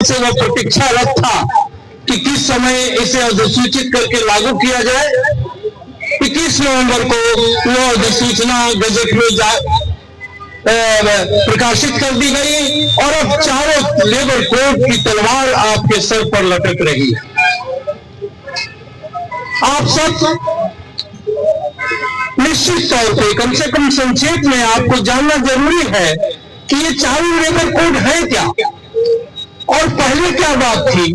से वो प्रतीक्षारत था कि किस समय इसे अधिसूचित करके लागू किया जाए। 21 नवंबर को वो अधिसूचना गजट में प्रकाशित कर दी गई और अब चारों लेबर कोड की तलवार आपके सर पर लटक रही है। आप सब निश्चित तौर पे कम से कम संक्षेप में आपको जानना जरूरी है कि ये चारों लेबर कोड है क्या और पहले क्या बात थी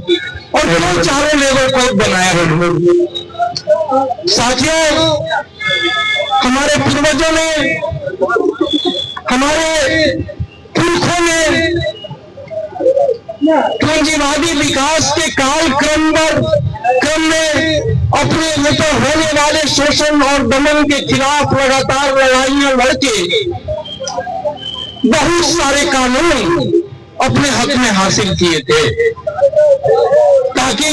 और क्यों चारों लेबर कोड बनाया है। साथियों, हमारे पूर्वजों ने, हमारे पुरखों ने पूंजीवादी विकास के कालक्रम में अपने ऊपर होने वाले शोषण और दमन के खिलाफ लगातार लड़ाइयां लड़के बहुत सारे कानून अपने हक में हासिल किए थे ताकि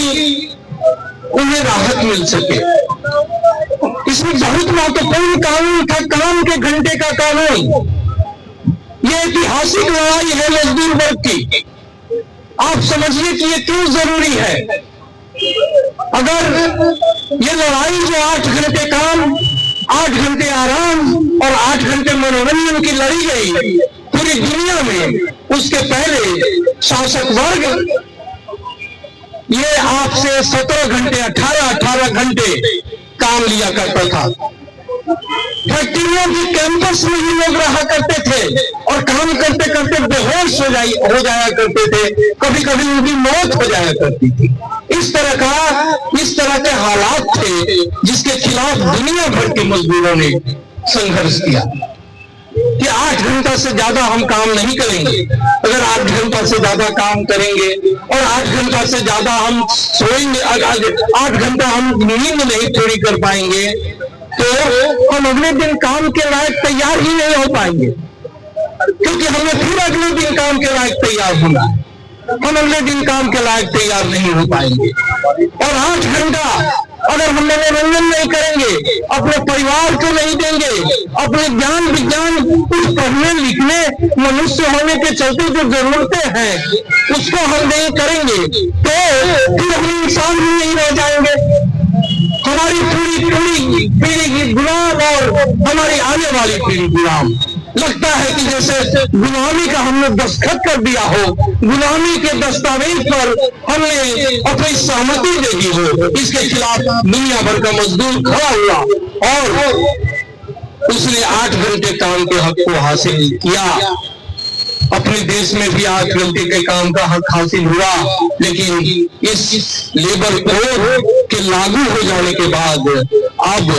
उन्हें राहत मिल सके। इसमें बहुत महत्वपूर्ण कानून था काम के घंटे का कानून। ये ऐतिहासिक लड़ाई है मजदूर वर्ग की। आप समझिए कि ये क्यों जरूरी है। अगर ये लड़ाई जो 8 घंटे काम, 8 घंटे आराम और 8 घंटे मनोरंजन की लड़ी गई पूरी दुनिया में, उसके पहले शासक वर्ग ये आपसे 17 घंटे 18 घंटे काम लिया करता था। फैक्ट्रियों की कैंपस में ही लोग रहा करते थे और काम करते करते बेहोश हो जाया करते थे, कभी कभी उनकी मौत हो जाया करती थी। इस तरह के हालात थे जिसके खिलाफ दुनिया भर के मजदूरों ने संघर्ष किया कि 8 घंटा से ज्यादा हम काम नहीं करेंगे। अगर 8 घंटा से ज्यादा काम करेंगे और 8 घंटा से ज्यादा हम सोएंगे, 8 घंटा हम नींद नहीं पूरी कर पाएंगे तो हम अगले दिन काम के लायक तैयार ही नहीं हो पाएंगे, क्योंकि हमें फिर अगले दिन काम के लायक तैयार होना है। हम अगले दिन काम के लायक तैयार नहीं हो पाएंगे। और 8 घंटा अगर हम मनोरंजन नहीं करेंगे, अपने परिवार को नहीं देंगे, अपने ज्ञान विज्ञान कुछ पढ़ने लिखने मनुष्य होने के चलते जो जरूरतें हैं उसको हम नहीं करेंगे तो फिर हम इंसान ही नहीं रह जाएंगे। हमारी पूरी पीढ़ी गुलाम और हमारी आने वाली पीढ़ी गुलाम। लगता है कि जैसे गुलामी का हमने दस्तखत कर दिया हो, गुलामी के दस्तावेज पर हमने अपनी सहमति दे दी हो। इसके खिलाफ दुनिया भर का मजदूर खड़ा हुआ और उसने 8 घंटे काम के हक को हासिल किया। अपने देश में भी 8 घंटे के काम का हक हासिल हुआ, लेकिन इस लेबर कोड के लागू हो जाने के बाद अब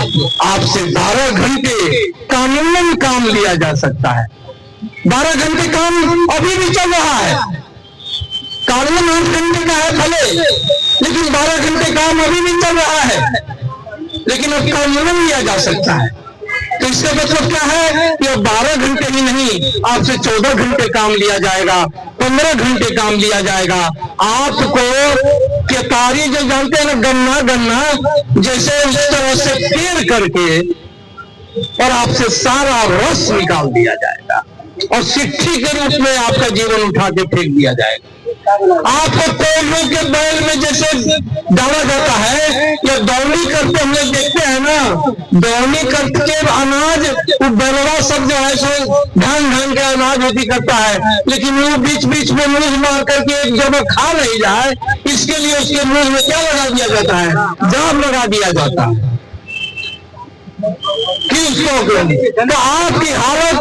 आपसे 12 घंटे कानूनन काम लिया जा सकता है। 12 घंटे काम अभी भी चल रहा है। कानून 8 घंटे का है भले, लेकिन 12 घंटे काम अभी भी चल रहा है, लेकिन अब कानूनन लिया जा सकता है। तो इसका मतलब क्या है कि अब 12 घंटे ही नहीं, आपसे 14 घंटे काम लिया जाएगा, 15 घंटे काम लिया जाएगा। आपको केतारी जो जानते हैं ना, गन्ना जैसे उस तरह से पेड़ करके और आपसे सारा रस निकाल दिया जाएगा और सिट्ठी के रूप में आपका जीवन उठा के फेंक दिया जाएगा। आपको कोयलों के बैल में जैसे डाला जाता है या दौनी करते हम लोग देखते हैं ना, दौनी करके अनाज वो बैलवा सब जो है सो ढंग के अनाज होती करता है, लेकिन वो बीच बीच में मुंह मार करके एक जगह खा नहीं जाए इसके लिए उसके मुंह में क्या लगा दिया जाता है, जाम लगा दिया जाता है कि उसको। तो आपकी हालत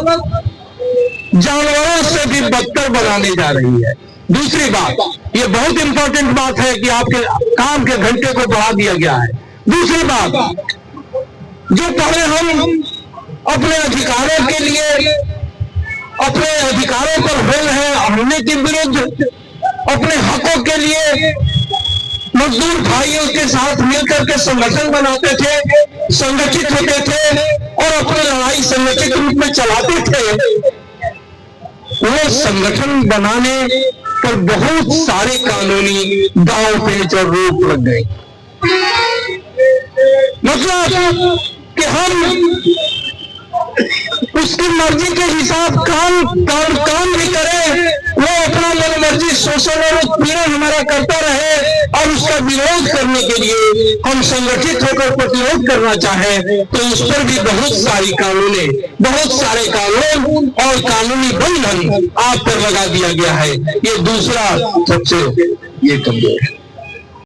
जानवरों से भी बदतर बनाने जा रही है। दूसरी बात, ये बहुत इंपॉर्टेंट बात है कि आपके काम के घंटे को बढ़ा दिया गया है। दूसरी बात, जो पहले हम अपने अधिकारों के लिए, अपने अधिकारों पर हो रहे हमले के विरुद्ध, अपने हकों के लिए मजदूर भाइयों के साथ मिलकर के संगठन बनाते थे, संगठित होते थे और अपनी लड़ाई संगठित रूप में चलाते थे, वो संगठन बनाने पर बहुत सारे कानूनी दांव पेच और रोक लग गई। मतलब कि हम उसकी मर्जी के हिसाब काम भी करें वो अपना मनमर्जी शोषण और उत्पीड़न हमारा करता रहे और उसका विरोध करने के लिए हम संगठित होकर प्रतिरोध करना चाहें तो उस पर भी बहुत सारी कानूनें, बहुत सारे कानून और कानूनी बंधन आप पर लगा दिया गया है। ये दूसरा सबसे ये कमजोर है।